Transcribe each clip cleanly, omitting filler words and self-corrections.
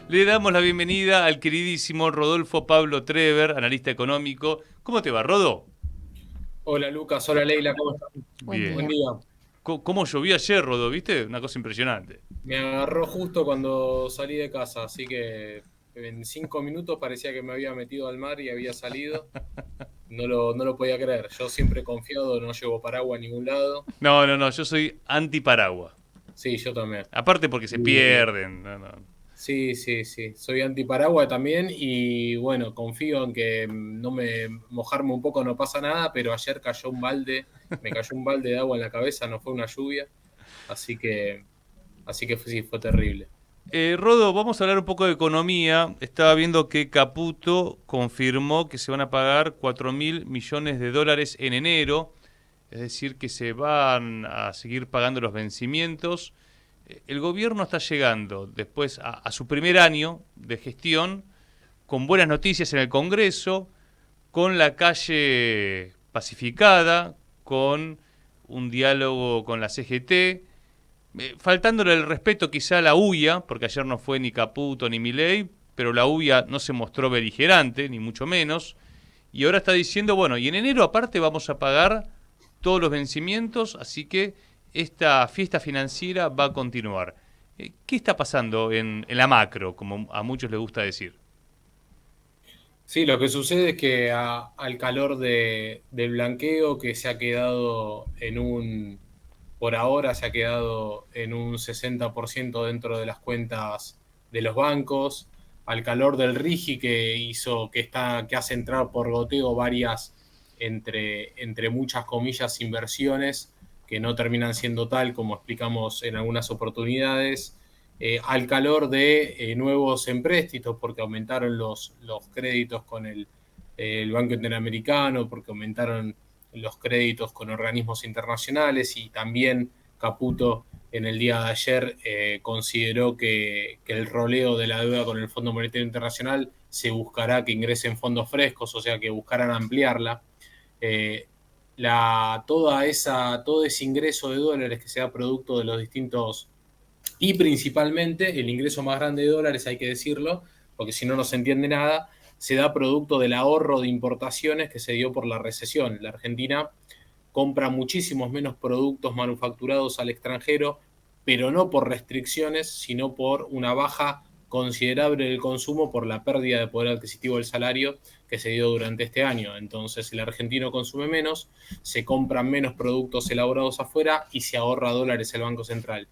Le damos la bienvenida al queridísimo Rodolfo Pablo Trever, analista económico. ¿Cómo te va, Rodo? Hola Lucas, hola Leila, ¿cómo estás? Buen Bien. Buen día. día. ¿Cómo llovió ayer, Rodo? ¿Viste? Una cosa impresionante. Me agarró justo cuando salí de casa, así que en 5 minutos parecía que me había metido al mar y había salido. No lo podía creer. Yo siempre he confiado, no llevo paraguas a ningún lado. No, yo soy anti-paraguas. Sí, yo también. Aparte porque se Y- pierden. No. sí, sí, sí. Soy anti paraguas también y bueno, confío en que no me mojarme un poco no pasa nada, pero ayer me cayó un balde de agua en la cabeza, no fue una lluvia, así que, sí, fue terrible. Rodo, vamos a hablar un poco de economía. Estaba viendo que Caputo confirmó que se van a pagar 4.000 millones de dólares en enero. Es decir, que se van a seguir pagando los vencimientos. El gobierno está llegando después a su primer año de gestión con buenas noticias en el Congreso, con la calle pacificada, con un diálogo con la CGT, faltándole el respeto quizá a la UIA, porque ayer no fue ni Caputo ni Milei, pero la UIA no se mostró beligerante, ni mucho menos, y ahora está diciendo, bueno, y en enero aparte vamos a pagar todos los vencimientos, así que esta fiesta financiera va a continuar. ¿Qué está pasando en la macro, como a muchos les gusta decir? Sí, lo que sucede es que al calor del blanqueo que se ha quedado por ahora se ha quedado en un 60% dentro de las cuentas de los bancos, al calor del RIGI que que hace entrar por goteo varias, entre muchas comillas, inversiones que no terminan siendo tal como explicamos en algunas oportunidades, al calor de nuevos empréstitos, porque aumentaron los créditos con el Banco Interamericano, porque aumentaron los créditos con organismos internacionales y también Caputo en el día de ayer consideró que el roleo de la deuda con el Fondo Monetario Internacional se buscará que ingresen fondos frescos, o sea que buscarán ampliarla. Eh, todo ese ingreso de dólares que sea producto de los distintos y principalmente el ingreso más grande de dólares, hay que decirlo, porque si no, no se entiende nada, se da producto del ahorro de importaciones que se dio por la recesión. La Argentina compra muchísimos menos productos manufacturados al extranjero, pero no por restricciones, sino por una baja considerable del consumo por la pérdida de poder adquisitivo del salario que se dio durante este año. Entonces el argentino consume menos, se compran menos productos elaborados afuera y se ahorra dólares el Banco Central.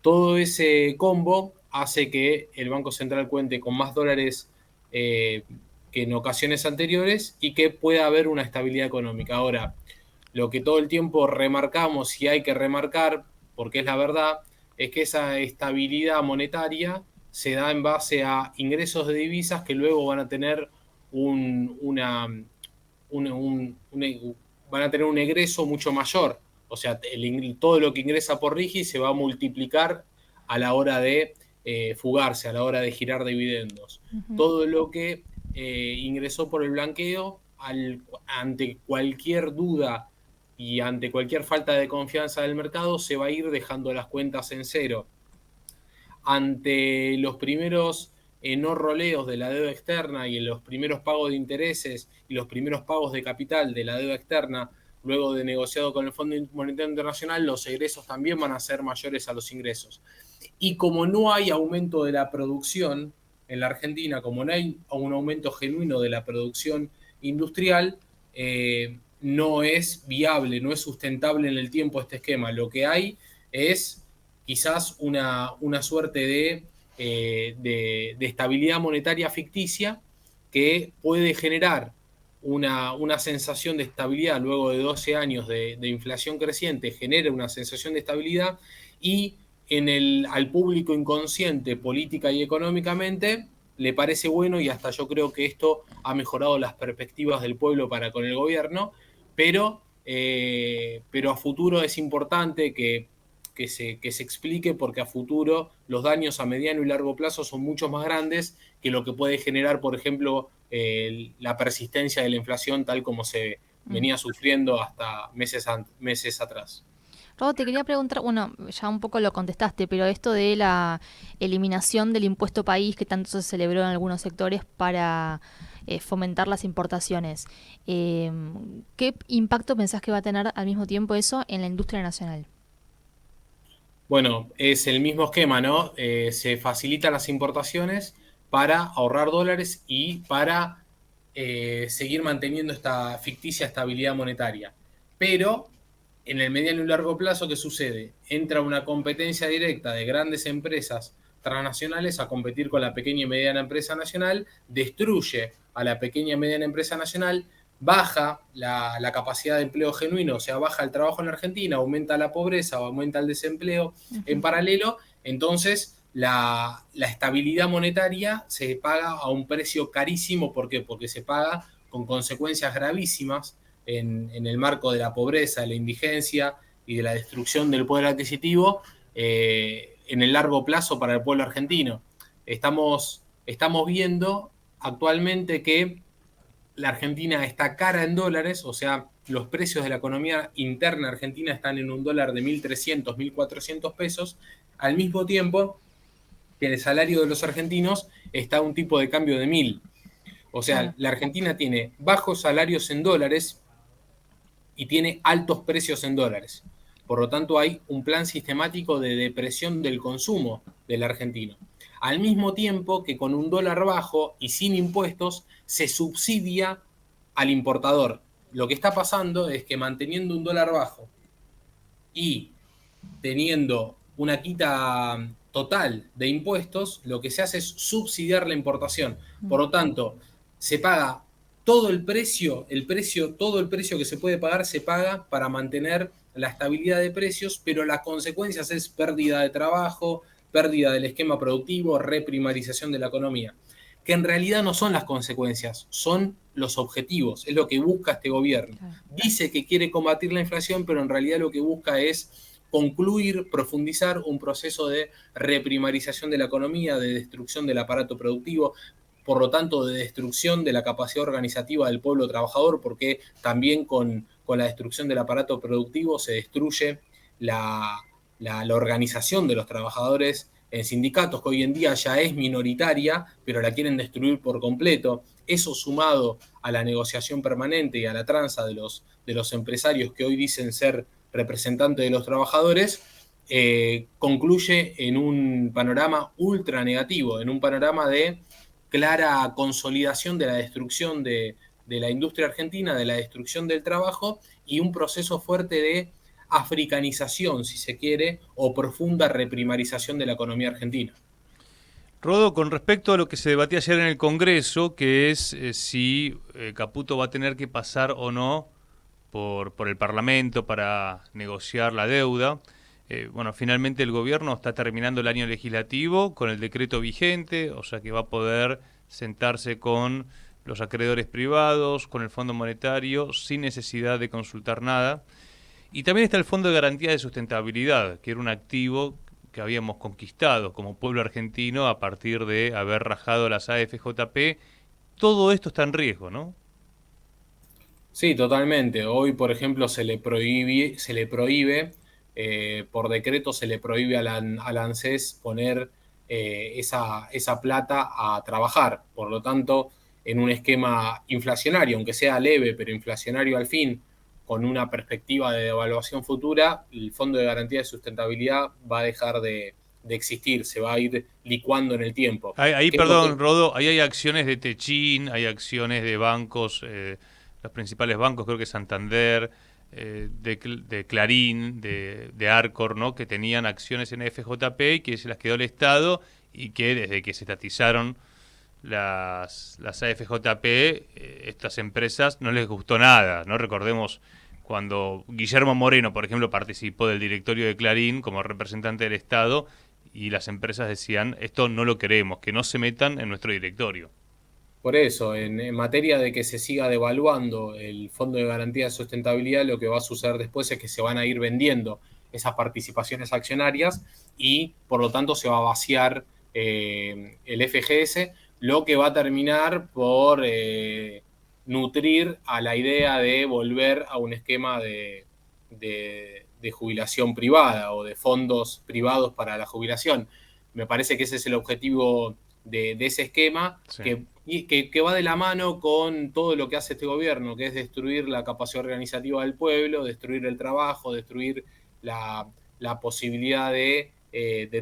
Todo ese combo hace que el Banco Central cuente con más dólares eh, que en ocasiones anteriores y que pueda haber una estabilidad económica. Ahora, lo que todo el tiempo remarcamos y hay que remarcar, porque es la verdad, es que esa estabilidad monetaria se da en base a ingresos de divisas que luego van a tener un, una, van a tener un egreso mucho mayor. O sea, todo lo que ingresa por RIGI se va a multiplicar a la hora de fugarse, a la hora de girar dividendos. Ujú. Todo lo que ingresó por el blanqueo, ante cualquier duda y ante cualquier falta de confianza del mercado, se va a ir dejando las cuentas en cero. Ante los primeros no roleos de la deuda externa y en los primeros pagos de intereses y los primeros pagos de capital de la deuda externa, luego de negociado con el Fondo Monetario Internacional, los egresos también van a ser mayores a los ingresos. Y como no hay aumento de la producción en la Argentina, como no hay un aumento genuino de la producción industrial, no es viable, no es sustentable en el tiempo este esquema. Lo que hay es quizás una suerte de estabilidad monetaria ficticia que puede generar una sensación de estabilidad luego de 12 años de inflación creciente, genera una sensación de estabilidad y al público inconsciente, política y económicamente, le parece bueno y hasta yo creo que esto ha mejorado las perspectivas del pueblo para con el gobierno, pero a futuro es importante que se explique porque a futuro los daños a mediano y largo plazo son mucho más grandes que lo que puede generar, por ejemplo, la persistencia de la inflación tal como se Mm. venía sufriendo hasta meses atrás. Robo, te quería preguntar, bueno, ya un poco lo contestaste, pero esto de la eliminación del impuesto país que tanto se celebró en algunos sectores para fomentar las importaciones, eh, ¿qué impacto pensás que va a tener al mismo tiempo eso en la industria nacional? Bueno, es el mismo esquema, ¿no? Se facilitan las importaciones para ahorrar dólares y para seguir manteniendo esta ficticia estabilidad monetaria. Pero en el mediano y largo plazo, ¿qué sucede? Entra una competencia directa de grandes empresas transnacionales a competir con la pequeña y mediana empresa nacional, destruye a la pequeña y mediana empresa nacional, baja la capacidad de empleo genuino, o sea, baja el trabajo en la Argentina, aumenta la pobreza o aumenta el desempleo en Ujú. paralelo, entonces la estabilidad monetaria se paga a un precio carísimo. ¿Por qué? Porque se paga con consecuencias gravísimas en el marco de la pobreza, de la indigencia y de la destrucción del poder adquisitivo en el largo plazo para el pueblo argentino. Estamos viendo actualmente que la Argentina está cara en dólares, o sea, los precios de la economía interna argentina están en un dólar de 1.300, 1.400 pesos, al mismo tiempo que el salario de los argentinos está a un tipo de cambio de 1.000. O sea, Claro. la Argentina tiene bajos salarios en dólares y tiene altos precios en dólares. Por lo tanto, hay un plan sistemático de depresión del consumo del argentino. Al mismo tiempo que con un dólar bajo y sin impuestos se subsidia al importador. Lo que está pasando es que manteniendo un dólar bajo y teniendo una quita total de impuestos, lo que se hace es subsidiar la importación. Mm. Por lo tanto, se paga todo el precio que se puede pagar se paga para mantener la estabilidad de precios, pero las consecuencias es pérdida de trabajo, pérdida del esquema productivo, reprimarización de la economía, que en realidad no son las consecuencias, son los objetivos, es lo que busca este gobierno. Claro. Dice que quiere combatir la inflación, pero en realidad lo que busca es concluir, profundizar un proceso de reprimarización de la economía, de destrucción del aparato productivo, por lo tanto de destrucción de la capacidad organizativa del pueblo trabajador, porque también con la destrucción del aparato productivo se destruye la organización de los trabajadores en sindicatos, que hoy en día ya es minoritaria, pero la quieren destruir por completo. Eso sumado a la negociación permanente y a la tranza de los empresarios que hoy dicen ser representantes de los trabajadores, concluye en un panorama ultra negativo, en un panorama de clara consolidación de la destrucción de la industria argentina, de la destrucción del trabajo y un proceso fuerte de africanización, si se quiere, o profunda reprimarización de la economía argentina. Rodo, con respecto a lo que se debatía ayer en el Congreso, que es si Caputo va a tener que pasar o no por el Parlamento para negociar la deuda. Bueno, finalmente el gobierno está terminando el año legislativo con el decreto vigente, o sea que va a poder sentarse con los acreedores privados, con el Fondo Monetario, sin necesidad de consultar nada. Y también está el Fondo de Garantía de Sustentabilidad, que era un activo que habíamos conquistado como pueblo argentino a partir de haber rajado las AFJP. Todo esto está en riesgo, ¿no? Sí, totalmente. Hoy, por ejemplo, por decreto se le prohíbe al ANSES poner esa plata a trabajar. Por lo tanto, en un esquema inflacionario, aunque sea leve, pero inflacionario al fin, con una perspectiva de devaluación futura, el Fondo de Garantía de Sustentabilidad va a dejar de existir, se va a ir licuando en el tiempo. Ahí, ¿Qué es lo perdón, que Rodo, ahí hay acciones de Techin, hay acciones de bancos, los principales bancos, creo que Santander, de Clarín, de Arcor, ¿no? Que tenían acciones en FJP y que se las quedó el Estado y que desde que se estatizaron las AFJP, estas empresas no les gustó nada, ¿no? Recordemos cuando Guillermo Moreno, por ejemplo, participó del directorio de Clarín como representante del Estado y las empresas decían, esto no lo queremos, que no se metan en nuestro directorio. Por eso, en materia de que se siga devaluando el Fondo de Garantía de Sustentabilidad, lo que va a suceder después es que se van a ir vendiendo esas participaciones accionarias y por lo tanto se va a vaciar el FGS, lo que va a terminar por nutrir a la idea de volver a un esquema de de jubilación privada o de fondos privados para la jubilación. Me parece que ese es el objetivo de ese esquema, Sí. que va de la mano con todo lo que hace este gobierno, que es destruir la capacidad organizativa del pueblo, destruir el trabajo, destruir la posibilidad de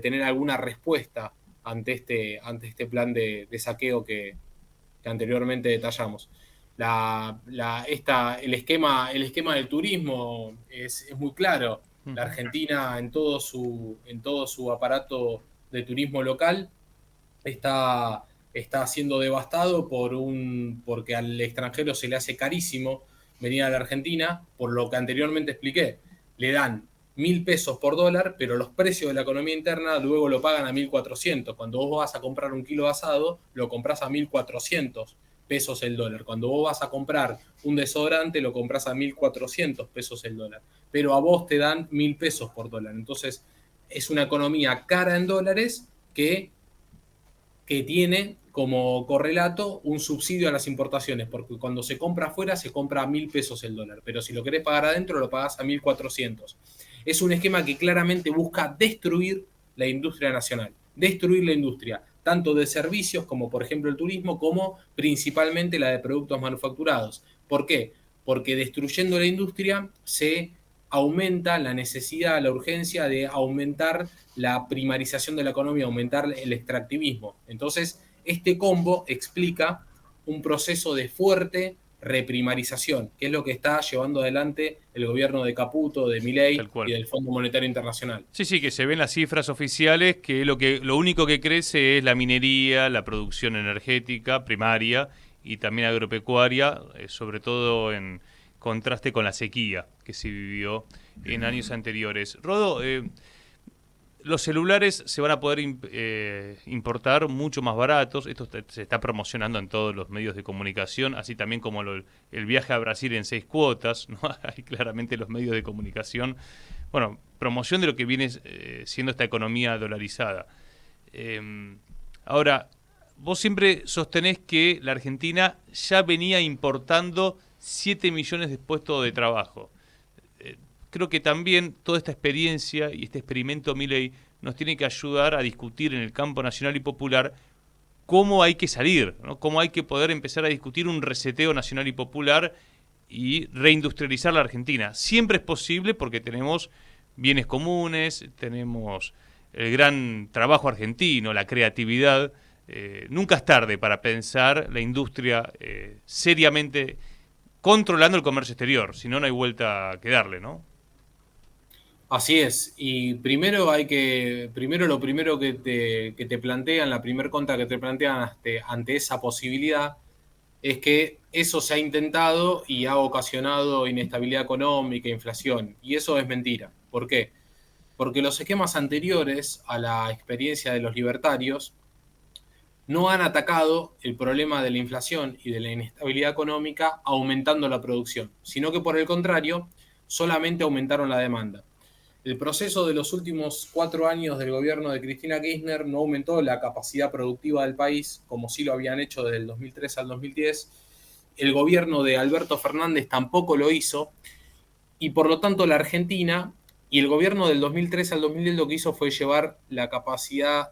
tener alguna respuesta ante este plan de saqueo que anteriormente detallamos. El esquema del turismo es muy claro. La Argentina, en todo su aparato de turismo local, está siendo devastado porque al extranjero se le hace carísimo venir a la Argentina, por lo que anteriormente expliqué. Le dan 1.000 pesos por dólar, pero los precios de la economía interna luego lo pagan a 1.400. Cuando vos vas a comprar un kilo de asado, lo compras a 1.400 pesos el dólar. Cuando vos vas a comprar un desodorante, lo compras a 1.400 pesos el dólar. Pero a vos te dan 1.000 pesos por dólar. Entonces, es una economía cara en dólares que tiene como correlato un subsidio a las importaciones, porque cuando se compra afuera se compra a 1.000 pesos el dólar, pero si lo querés pagar adentro lo pagás a 1.400. Es un esquema que claramente busca destruir la industria nacional, destruir la industria, tanto de servicios como por ejemplo el turismo, como principalmente la de productos manufacturados. ¿Por qué? Porque destruyendo la industria se aumenta la necesidad, la urgencia de aumentar la primarización de la economía, aumentar el extractivismo. Entonces, este combo explica un proceso de fuerte reprimarización, que es lo que está llevando adelante el gobierno de Caputo, de Milei y del Fondo Monetario Internacional. Sí, sí, que se ven las cifras oficiales que lo único que crece es la minería, la producción energética primaria y también agropecuaria, sobre todo en contraste con la sequía que se vivió en años anteriores. Rodo, los celulares se van a poder importar mucho más baratos. Esto se está promocionando en todos los medios de comunicación, así también como el viaje a Brasil en 6 cuotas, ¿no? Hay claramente los medios de comunicación. Bueno, promoción de lo que viene siendo esta economía dolarizada. Ahora, vos siempre sostenés que la Argentina ya venía importando 7 millones de puestos de trabajo. Creo que también toda esta experiencia y este experimento Milei nos tiene que ayudar a discutir en el campo nacional y popular cómo hay que salir, ¿no? Cómo hay que poder empezar a discutir un reseteo nacional y popular y reindustrializar la Argentina. Siempre es posible porque tenemos bienes comunes, tenemos el gran trabajo argentino, la creatividad. Nunca es tarde para pensar la industria seriamente controlando el comercio exterior, si no, no hay vuelta que darle, ¿no? Así es, y primero lo primero que te plantean, la primer contra que te plantean ante esa posibilidad, es que eso se ha intentado y ha ocasionado inestabilidad económica, inflación, y eso es mentira. ¿Por qué? Porque los esquemas anteriores a la experiencia de los libertarios no han atacado el problema de la inflación y de la inestabilidad económica aumentando la producción, sino que por el contrario, solamente aumentaron la demanda. El proceso de los últimos 4 años del gobierno de Cristina Kirchner no aumentó la capacidad productiva del país, como sí lo habían hecho desde el 2003 al 2010. El gobierno de Alberto Fernández tampoco lo hizo, y por lo tanto la Argentina y el gobierno del 2003 al 2010 lo que hizo fue llevar la capacidad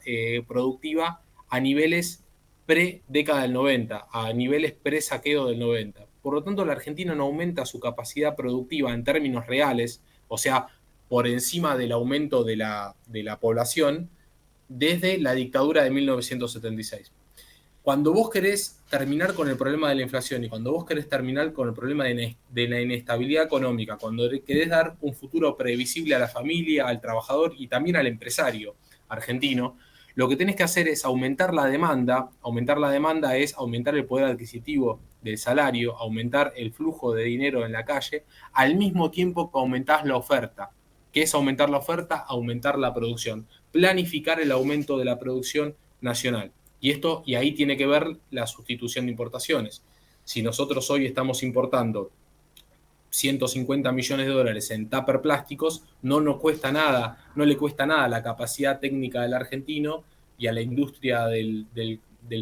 productiva a niveles pre-década del 90, a niveles pre-saqueo del 90. Por lo tanto, la Argentina no aumenta su capacidad productiva en términos reales, o sea, por encima del aumento de la población, desde la dictadura de 1976. Cuando vos querés terminar con el problema de la inflación y cuando vos querés terminar con el problema de la inestabilidad económica, cuando querés dar un futuro previsible a la familia, al trabajador y también al empresario argentino, lo que tenés que hacer es aumentar la demanda. Aumentar la demanda es aumentar el poder adquisitivo del salario, aumentar el flujo de dinero en la calle, al mismo tiempo que aumentás la oferta. ¿Qué es aumentar la oferta? Aumentar la producción. Planificar el aumento de la producción nacional. Y ahí tiene que ver la sustitución de importaciones. Si nosotros hoy estamos importando 150 millones de dólares en tupper plásticos, no nos cuesta nada, no le cuesta nada a la capacidad técnica del argentino y a la industria del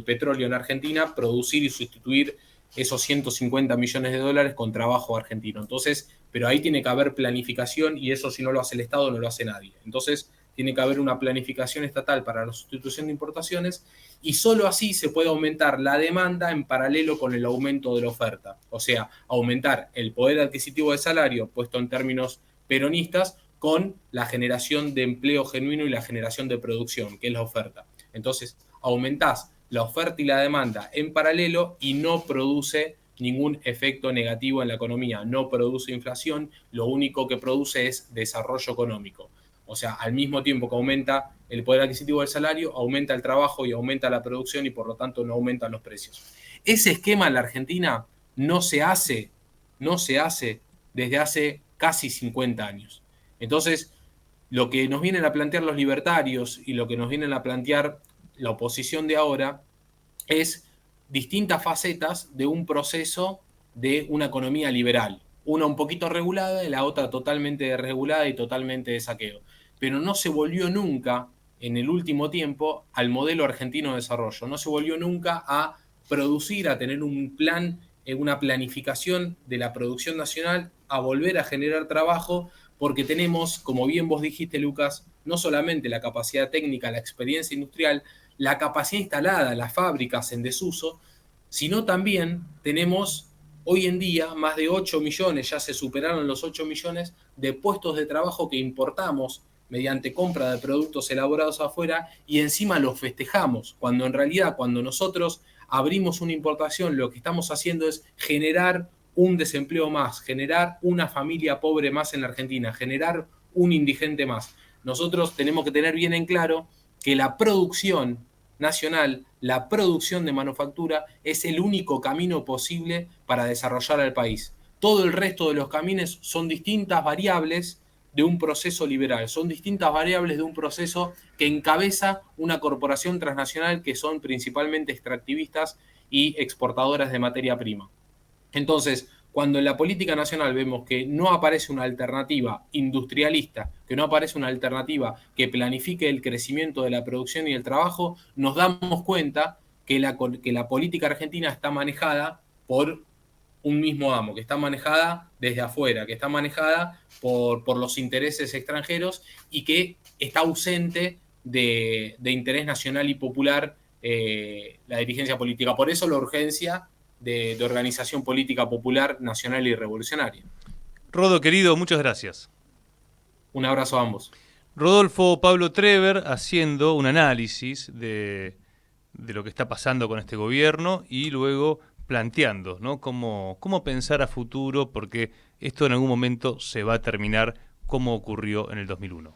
petróleo en Argentina producir y sustituir esos 150 millones de dólares con trabajo argentino. Entonces, pero ahí tiene que haber planificación y eso si no lo hace el Estado no lo hace nadie. Entonces tiene que haber una planificación estatal para la sustitución de importaciones y solo así se puede aumentar la demanda en paralelo con el aumento de la oferta. O sea, aumentar el poder adquisitivo del salario, puesto en términos peronistas, con la generación de empleo genuino y la generación de producción, que es la oferta. Entonces, aumentás la oferta y la demanda en paralelo y no produce ningún efecto negativo en la economía, no produce inflación, lo único que produce es desarrollo económico. O sea, al mismo tiempo que aumenta el poder adquisitivo del salario, aumenta el trabajo y aumenta la producción y por lo tanto no aumentan los precios. Ese esquema en la Argentina no se hace desde hace casi 50 años. Entonces, lo que nos vienen a plantear los libertarios y lo que nos vienen a plantear la oposición de ahora es distintas facetas de un proceso de una economía liberal. Una un poquito regulada y la otra totalmente desregulada y totalmente de saqueo. Pero no se volvió nunca, en el último tiempo, al modelo argentino de desarrollo. No se volvió nunca a producir, a tener un plan, una planificación de la producción nacional, a volver a generar trabajo, porque tenemos, como bien vos dijiste, Lucas, no solamente la capacidad técnica, la experiencia industrial, la capacidad instalada, las fábricas en desuso, sino también tenemos hoy en día más de 8 millones, ya se superaron los 8 millones de puestos de trabajo que importamos mediante compra de productos elaborados afuera y encima los festejamos, cuando en realidad cuando nosotros abrimos una importación lo que estamos haciendo es generar un desempleo más, generar una familia pobre más en la Argentina, generar un indigente más. Nosotros tenemos que tener bien en claro que la producción nacional, la producción de manufactura es el único camino posible para desarrollar al país. Todo el resto de los caminos son distintas variables de un proceso liberal, son distintas variables de un proceso que encabeza una corporación transnacional que son principalmente extractivistas y exportadoras de materia prima. Entonces, cuando en la política nacional vemos que no aparece una alternativa industrialista, que no aparece una alternativa que planifique el crecimiento de la producción y el trabajo, nos damos cuenta que la política argentina está manejada por un mismo amo, que está manejada desde afuera, que está manejada por los intereses extranjeros y que está ausente de interés nacional y popular la dirigencia política. Por eso la urgencia de organización política popular, nacional y revolucionaria. Rodo, querido, muchas gracias. Un abrazo a ambos. Rodolfo Pablo Trever haciendo un análisis de lo que está pasando con este gobierno y luego planteando, ¿no?, cómo pensar a futuro, porque esto en algún momento se va a terminar como ocurrió en el 2001.